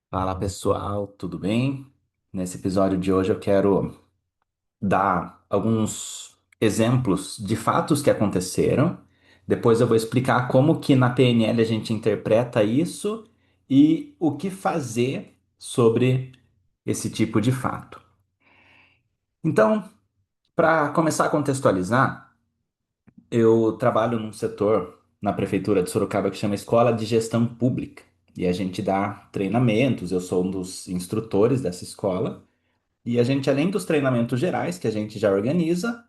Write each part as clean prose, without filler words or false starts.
Fala pessoal, tudo bem? Nesse episódio de hoje eu quero dar alguns exemplos de fatos que aconteceram. Depois eu vou explicar como que na PNL a gente interpreta isso e o que fazer sobre esse tipo de fato. Então, para começar a contextualizar, eu trabalho num setor na prefeitura de Sorocaba que chama Escola de Gestão Pública. E a gente dá treinamentos, eu sou um dos instrutores dessa escola. E a gente, além dos treinamentos gerais que a gente já organiza,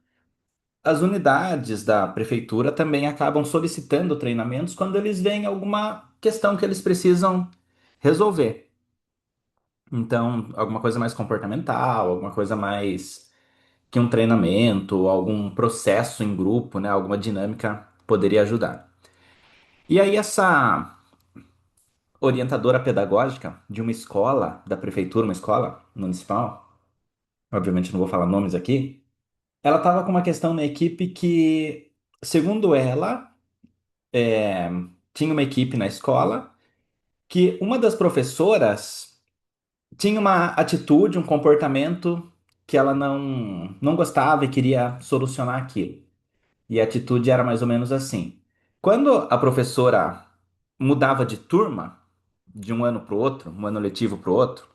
as unidades da prefeitura também acabam solicitando treinamentos quando eles veem alguma questão que eles precisam resolver. Então, alguma coisa mais comportamental, alguma coisa mais que um treinamento, algum processo em grupo, né, alguma dinâmica poderia ajudar. E aí, essa orientadora pedagógica de uma escola da prefeitura, uma escola municipal, obviamente não vou falar nomes aqui. Ela estava com uma questão na equipe que, segundo ela, é, tinha uma equipe na escola que uma das professoras tinha uma atitude, um comportamento que ela não gostava e queria solucionar aquilo. E a atitude era mais ou menos assim: quando a professora mudava de turma, de um ano para o outro, um ano letivo para o outro,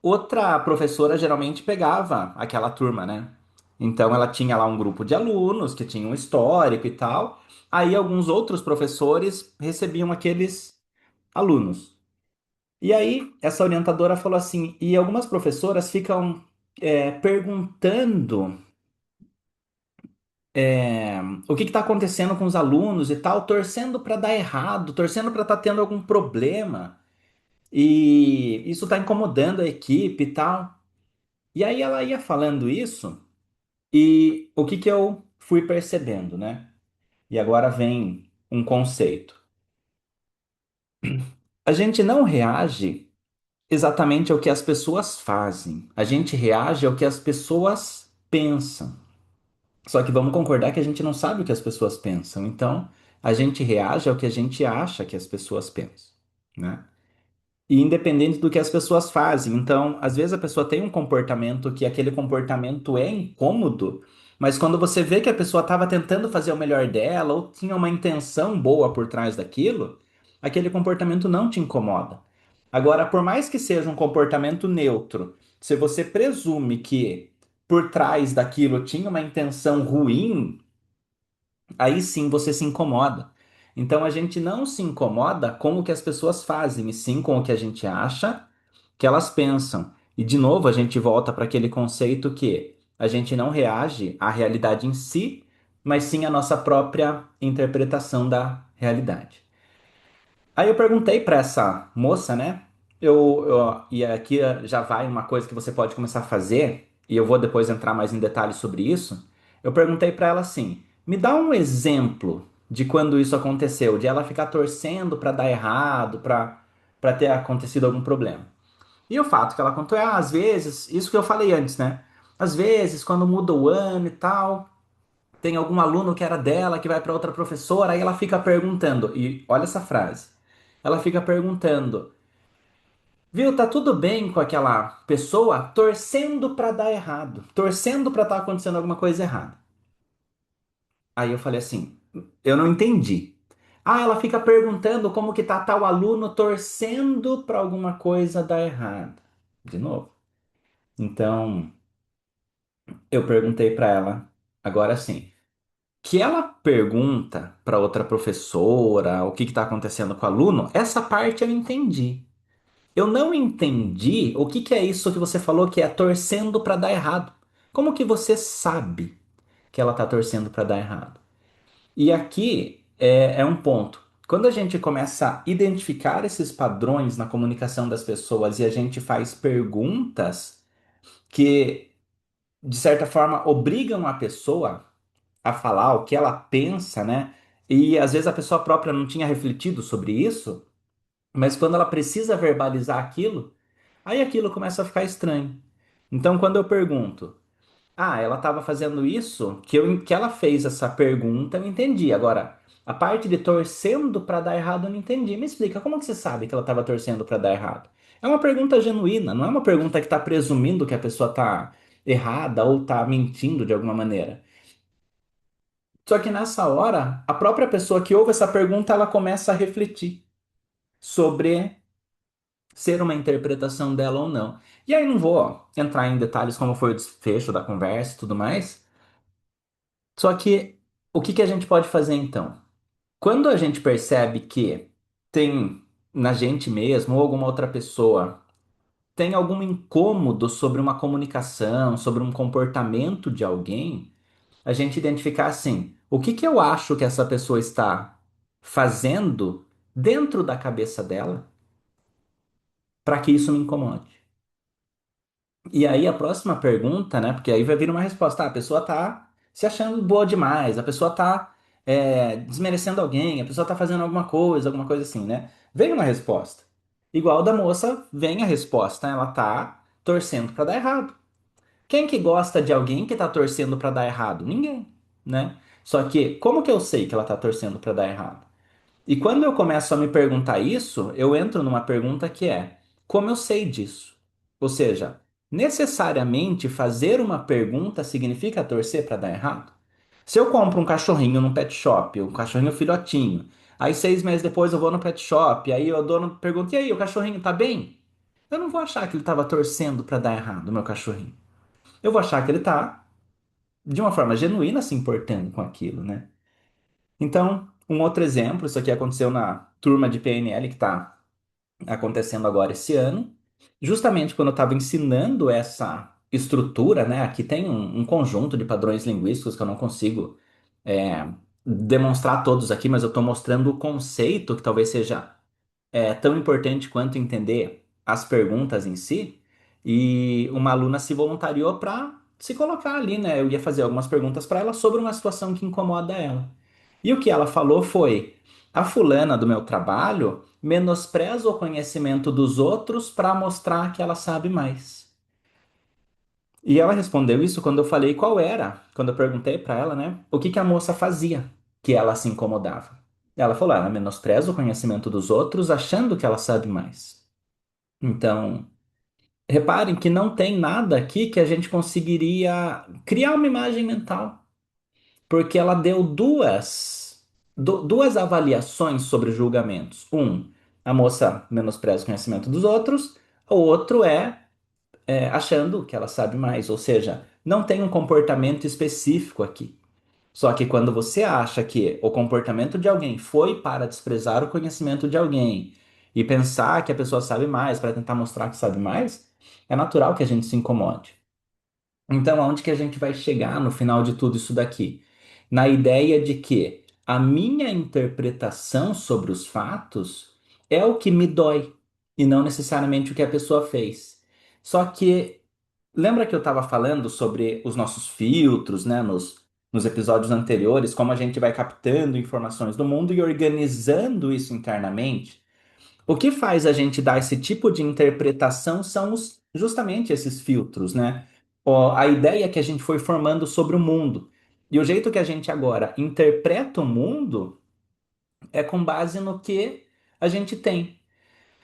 outra professora geralmente pegava aquela turma, né? Então ela tinha lá um grupo de alunos que tinham um histórico e tal. Aí alguns outros professores recebiam aqueles alunos. E aí essa orientadora falou assim, e algumas professoras ficam perguntando é, o que está acontecendo com os alunos e tal, torcendo para dar errado, torcendo para estar tendo algum problema. E isso está incomodando a equipe e tal. E aí ela ia falando isso. E o que que eu fui percebendo, né? E agora vem um conceito. A gente não reage exatamente ao que as pessoas fazem. A gente reage ao que as pessoas pensam. Só que vamos concordar que a gente não sabe o que as pessoas pensam. Então, a gente reage ao que a gente acha que as pessoas pensam, né? E independente do que as pessoas fazem. Então, às vezes a pessoa tem um comportamento que aquele comportamento é incômodo, mas quando você vê que a pessoa estava tentando fazer o melhor dela ou tinha uma intenção boa por trás daquilo, aquele comportamento não te incomoda. Agora, por mais que seja um comportamento neutro, se você presume que por trás daquilo tinha uma intenção ruim, aí sim você se incomoda. Então a gente não se incomoda com o que as pessoas fazem, e sim com o que a gente acha que elas pensam. E de novo a gente volta para aquele conceito que a gente não reage à realidade em si, mas sim à nossa própria interpretação da realidade. Aí eu perguntei para essa moça, né? E aqui já vai uma coisa que você pode começar a fazer, e eu vou depois entrar mais em detalhes sobre isso. Eu perguntei para ela assim: me dá um exemplo de quando isso aconteceu, de ela ficar torcendo para dar errado, para ter acontecido algum problema. E o fato que ela contou é, às vezes, isso que eu falei antes, né? Às vezes, quando muda o ano e tal, tem algum aluno que era dela que vai para outra professora, aí ela fica perguntando, e olha essa frase. Ela fica perguntando, viu, tá tudo bem com aquela pessoa torcendo para dar errado, torcendo para estar acontecendo alguma coisa errada. Aí eu falei assim, eu não entendi. Ah, ela fica perguntando como que tá tal aluno torcendo para alguma coisa dar errado. De novo. Então, eu perguntei para ela, agora sim, que ela pergunta para outra professora o que está acontecendo com o aluno, essa parte eu entendi. Eu não entendi o que é isso que você falou que é torcendo para dar errado. Como que você sabe que ela está torcendo para dar errado? E aqui é um ponto. Quando a gente começa a identificar esses padrões na comunicação das pessoas e a gente faz perguntas que, de certa forma, obrigam a pessoa a falar o que ela pensa, né? E às vezes a pessoa própria não tinha refletido sobre isso, mas quando ela precisa verbalizar aquilo, aí aquilo começa a ficar estranho. Então, quando eu pergunto, ah, ela estava fazendo isso, que ela fez essa pergunta, eu entendi. Agora, A parte de torcendo para dar errado eu não entendi. Me explica, como que você sabe que ela estava torcendo para dar errado? É uma pergunta genuína, não é uma pergunta que está presumindo que a pessoa está errada ou está mentindo de alguma maneira. Só que nessa hora, a própria pessoa que ouve essa pergunta, ela começa a refletir sobre ser uma interpretação dela ou não. E aí não vou ó, entrar em detalhes como foi o desfecho da conversa e tudo mais. Só que o que que a gente pode fazer então? Quando a gente percebe que tem na gente mesmo ou alguma outra pessoa tem algum incômodo sobre uma comunicação, sobre um comportamento de alguém, a gente identificar assim, o que que eu acho que essa pessoa está fazendo dentro da cabeça dela para que isso me incomode. E aí a próxima pergunta, né? Porque aí vai vir uma resposta. Ah, a pessoa tá se achando boa demais, a pessoa tá desmerecendo alguém, a pessoa tá fazendo alguma coisa assim, né? Vem uma resposta. Igual da moça, vem a resposta. Ela tá torcendo pra dar errado. Quem que gosta de alguém que tá torcendo pra dar errado? Ninguém, né? Só que, como que eu sei que ela tá torcendo pra dar errado? E quando eu começo a me perguntar isso, eu entro numa pergunta que é: como eu sei disso? Ou seja, necessariamente fazer uma pergunta significa torcer para dar errado? Se eu compro um cachorrinho num pet shop, um cachorrinho filhotinho, aí 6 meses depois eu vou no pet shop, aí o dono pergunta: e aí, o cachorrinho tá bem? Eu não vou achar que ele estava torcendo para dar errado, o meu cachorrinho. Eu vou achar que ele tá, de uma forma genuína, se importando com aquilo, né? Então, um outro exemplo, isso aqui aconteceu na turma de PNL que está acontecendo agora esse ano, justamente quando eu estava ensinando essa estrutura, né? Aqui tem um conjunto de padrões linguísticos que eu não consigo demonstrar todos aqui, mas eu estou mostrando o conceito que talvez seja tão importante quanto entender as perguntas em si. E uma aluna se voluntariou para se colocar ali, né? Eu ia fazer algumas perguntas para ela sobre uma situação que incomoda ela. E o que ela falou foi: a fulana do meu trabalho menospreza o conhecimento dos outros para mostrar que ela sabe mais. E ela respondeu isso quando eu falei qual era, quando eu perguntei para ela, né, o que que a moça fazia que ela se incomodava. Ela falou: ela menospreza o conhecimento dos outros achando que ela sabe mais. Então, reparem que não tem nada aqui que a gente conseguiria criar uma imagem mental, porque ela deu duas avaliações sobre julgamentos. Um, a moça menospreza o conhecimento dos outros, o outro achando que ela sabe mais, ou seja, não tem um comportamento específico aqui. Só que quando você acha que o comportamento de alguém foi para desprezar o conhecimento de alguém e pensar que a pessoa sabe mais para tentar mostrar que sabe mais, é natural que a gente se incomode. Então, aonde que a gente vai chegar no final de tudo isso daqui? Na ideia de que a minha interpretação sobre os fatos é o que me dói e não necessariamente o que a pessoa fez. Só que lembra que eu estava falando sobre os nossos filtros, né, nos episódios anteriores, como a gente vai captando informações do mundo e organizando isso internamente? O que faz a gente dar esse tipo de interpretação são justamente esses filtros, né? A ideia que a gente foi formando sobre o mundo. E o jeito que a gente agora interpreta o mundo é com base no que a gente tem.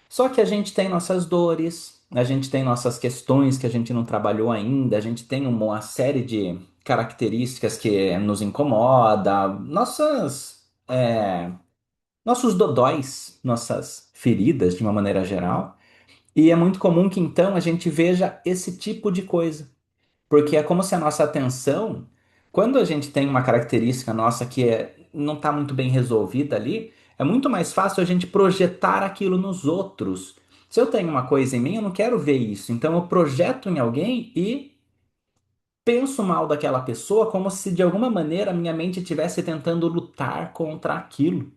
Só que a gente tem nossas dores, a gente tem nossas questões que a gente não trabalhou ainda, a gente tem uma série de características que nos incomoda, nossos dodóis, nossas feridas de uma maneira geral. E é muito comum que então a gente veja esse tipo de coisa, porque é como se a nossa atenção, quando a gente tem uma característica nossa que não está muito bem resolvida ali, é muito mais fácil a gente projetar aquilo nos outros. Se eu tenho uma coisa em mim, eu não quero ver isso, então eu projeto em alguém e penso mal daquela pessoa como se de alguma maneira a minha mente estivesse tentando lutar contra aquilo.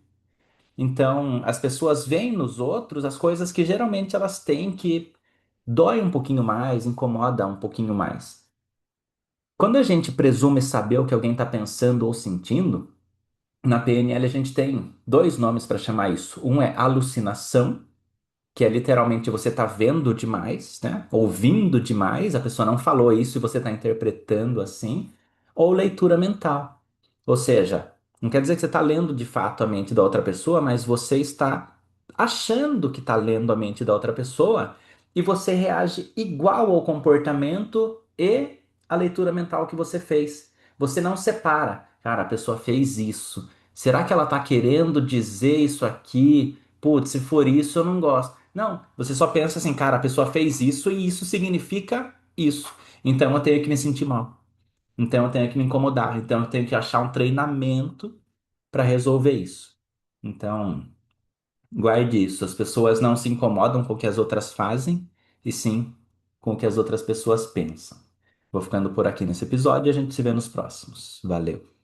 Então, as pessoas veem nos outros as coisas que geralmente elas têm que dói um pouquinho mais, incomoda um pouquinho mais. Quando a gente presume saber o que alguém está pensando ou sentindo, na PNL a gente tem dois nomes para chamar isso. Um é alucinação, que é literalmente você está vendo demais, né? Ouvindo demais, a pessoa não falou isso e você está interpretando assim. Ou leitura mental. Ou seja, Não quer dizer que você está lendo de fato a mente da outra pessoa, mas você está achando que está lendo a mente da outra pessoa e você reage igual ao comportamento e à leitura mental que você fez. Você não separa. Cara, a pessoa fez isso. Será que ela está querendo dizer isso aqui? Putz, se for isso, eu não gosto. Não, você só pensa assim, cara, a pessoa fez isso e isso significa isso. Então eu tenho que me sentir mal. Então eu tenho que me incomodar. Então eu tenho que achar um treinamento para resolver isso. Então, guarde isso. As pessoas não se incomodam com o que as outras fazem, e sim com o que as outras pessoas pensam. Vou ficando por aqui nesse episódio e a gente se vê nos próximos. Valeu!